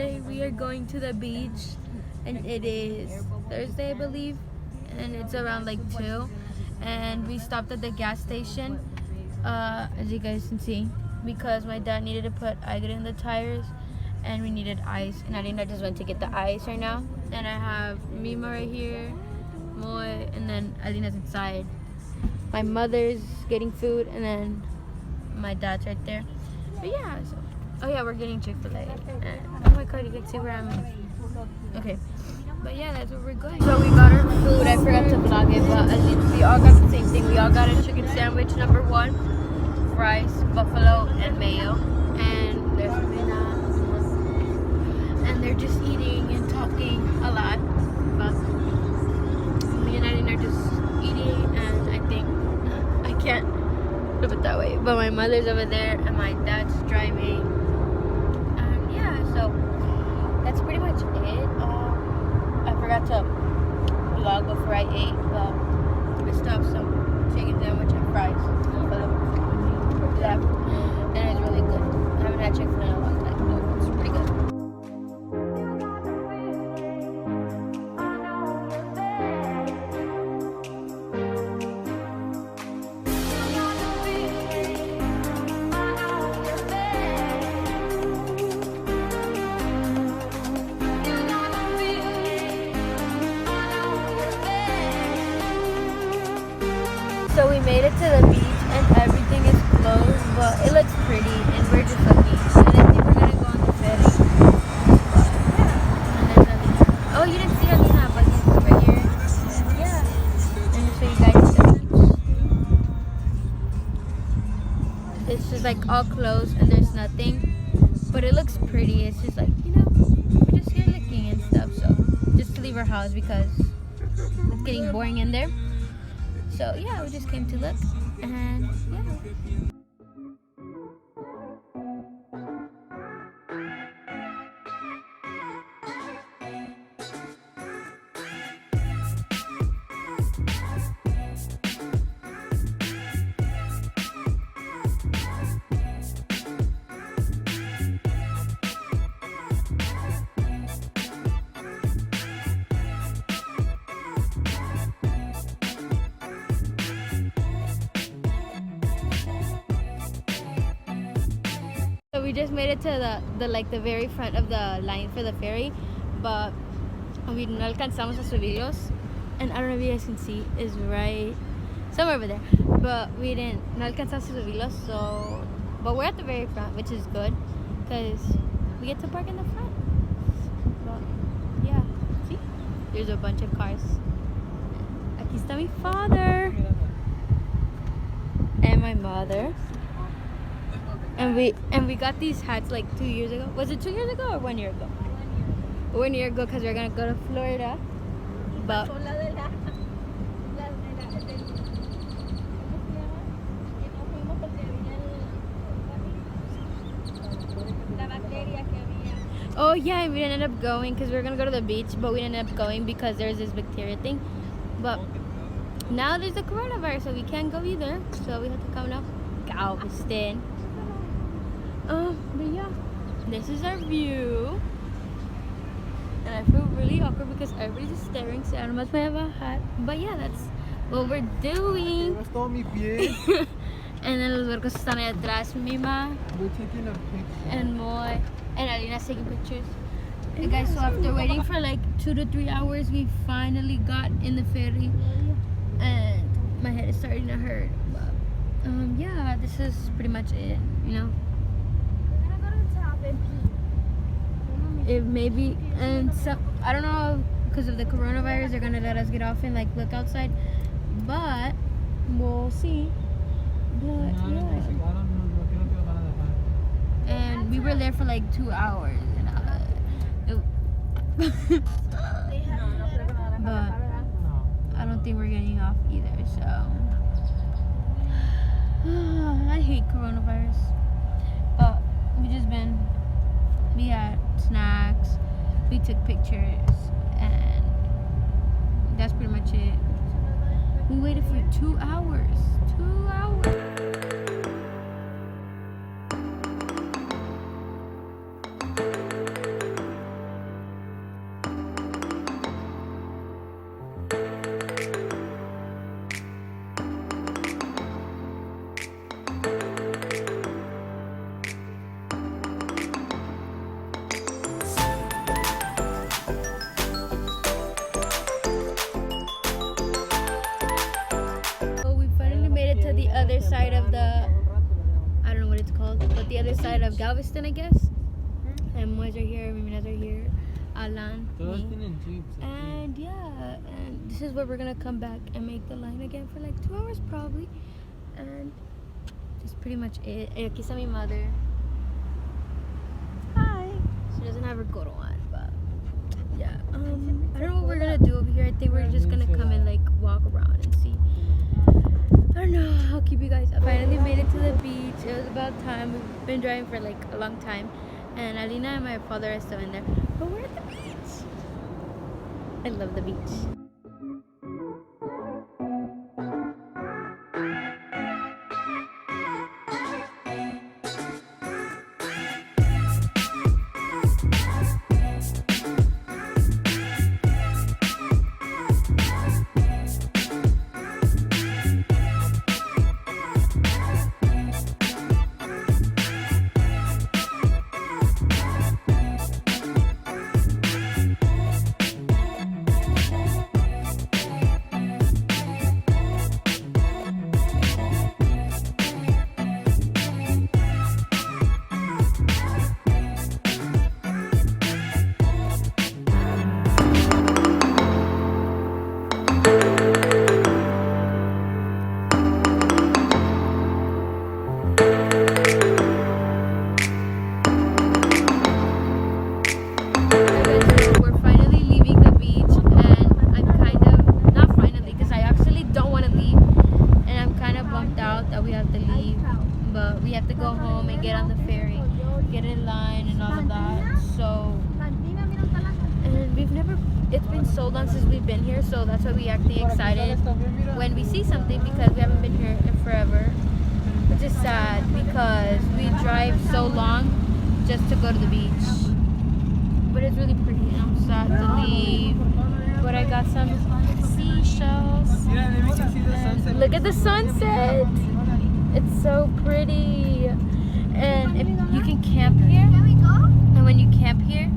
today we are going to the beach, and it is Thursday, I believe, and it's around like 2, and we stopped at the gas station, as you guys can see, because my dad needed to put Aigre in the tires, and we needed ice, and Alina just went to get the ice right now, and I have Mima right here, Moy, and then Alina's inside. My mother's getting food, and then my dad's right there. But yeah, so, oh yeah, we're getting Chick-fil-A. Oh my god, you can see where I'm at. Okay, but yeah, that's where we're going. So we got our food. I forgot to vlog it, but we all got the same thing. We all got a chicken sandwich, number 1, fries, buffalo, and mayo. And there's Mina. And they're just eating and talking a lot. But me and Aline are just eating, and I think I can't flip it that way. But my mother's over there, and my dad's driving. And yeah, so that's pretty much it. I forgot to vlog before I ate, but I still have some chicken sandwich and fries for the left, and it's really good. I haven't had Chick-fil-A in a long time, so it's pretty good. So we made it to the beach and everything is closed, but it looks pretty and we're just looking. And I think we're gonna go on the ferry. But yeah, and there's Alina. Oh, you didn't see Alina, but he's right here. Yeah. And just show you guys the beach. It's just like all closed and there's nothing, but it looks pretty. It's just like, you know, we're just here looking and stuff. So just to leave our house because it's getting boring in there. So yeah, we just came to look, and yeah. So we just made it to the very front of the line for the ferry, but we no alcanzamos a subirlos, and I don't know if you guys can see, is right somewhere over there, but we no alcanzamos a subirlos, so, but we're at the very front, which is good, because we get to park in the front. But yeah, see, there's a bunch of cars. Aquí está mi father and my mother. And we got these hats like 2 years ago. Was it 2 years ago or 1 year ago? 1 year ago, because we're gonna go to Florida. But oh yeah, and we didn't end up going because we were gonna go to the beach, but we didn't end up going because there's this bacteria thing. But now there's the coronavirus, so we can't go either. So we have to come now. Galveston. But yeah, this is our view, and I feel really awkward because everybody's just staring, so I don't much have a hat. But yeah, that's what we're doing. And then los barcos están ahí atrás, Mima, and Moy, and Alina's taking pictures. Hey guys, so after waiting for like 2 to 3 hours, we finally got in the ferry, and my head is starting to hurt. But yeah, this is pretty much it, you know. It may be, and some, I don't know, because of the coronavirus, they're gonna let us get off and like look outside, but we'll see. But yeah, and we were there for like 2 hours, and but I don't think we're getting off either. So I hate coronavirus, but we had snacks, we took pictures, and that's pretty much it. We waited for 2 hours. 2 hours. outside of Galveston, I guess. And Moise are here, Mimina's are here, Alan, me. And yeah, and this is where we're gonna come back and make the line again for like 2 hours probably. And that's pretty much it. Aquí está mi mother. Hi. She doesn't have her coat on, but yeah. I don't know what we're gonna do over here. I think we're just gonna come and like walk around and see. I don't know. I'll keep you guys up. Finally made it to the beach. It was about time. We've been driving for like a long time. And Alina and my father are still in there. But we're at the beach. I love the beach. It's been so long since we've been here, so that's why we actually excited when we see something, because we haven't been here in forever, which is sad because we drive so long just to go to the beach. But it's really pretty and I'm sad to leave. But I got some seashells. And look at the sunset. It's so pretty. And if you can camp here, and when you camp here,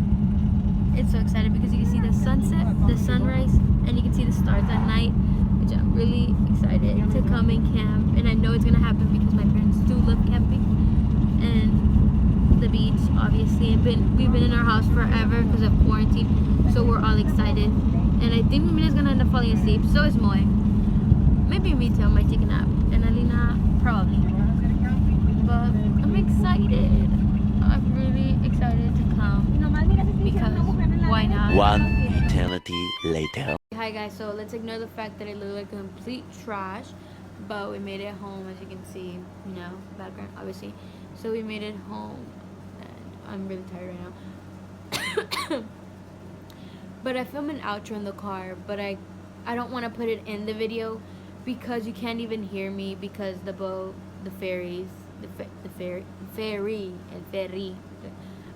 it's so excited because you can see the sunset, the sunrise, and you can see the stars at night, which I'm really excited to come and camp. And I know it's gonna happen because my parents do love camping and the beach, obviously. We've been in our house forever because of quarantine, so we're all excited. And I think Mina's gonna end up falling asleep. So is Moy. Maybe me too. I might take a nap, and Alina probably. But I'm excited. I'm really excited to come because why not? One eternity later. Hi guys, so let's ignore the fact that it looked like complete trash, but we made it home, as you can see, you know, background obviously. So we made it home, and I'm really tired right now. But I filmed an outro in the car, but I don't want to put it in the video because you can't even hear me because the boat, the ferry,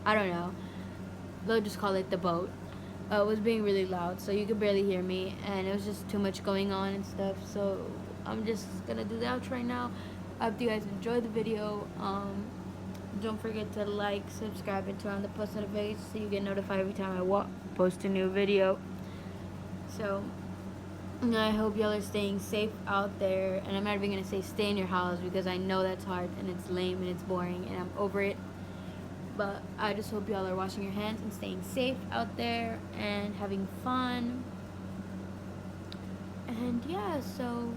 I don't know. They'll just call it the boat. Was being really loud, so you could barely hear me, and it was just too much going on and stuff. So I'm just gonna do the outro right now. I hope you guys enjoyed the video. Don't forget to like, subscribe, and turn on the post notifications so you get notified every time I post a new video. So I hope y'all are staying safe out there, and I'm not even gonna say stay in your house because I know that's hard and it's lame and it's boring and I'm over it. But I just hope y'all are washing your hands and staying safe out there and having fun. And yeah, so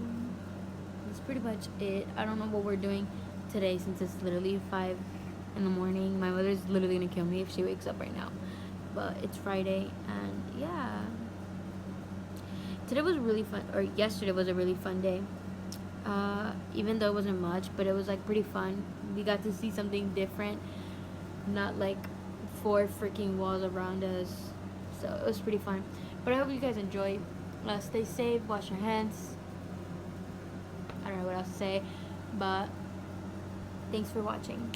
that's pretty much it. I don't know what we're doing today since it's literally 5 in the morning. My mother's literally gonna kill me if she wakes up right now. But it's Friday, and yeah. Today was really fun, or yesterday was a really fun day. Even though it wasn't much, but it was like pretty fun. We got to see something different. Not like 4 freaking walls around us, so it was pretty fun. But I hope you guys enjoy. Stay safe, wash your hands. I don't know what else to say, but thanks for watching.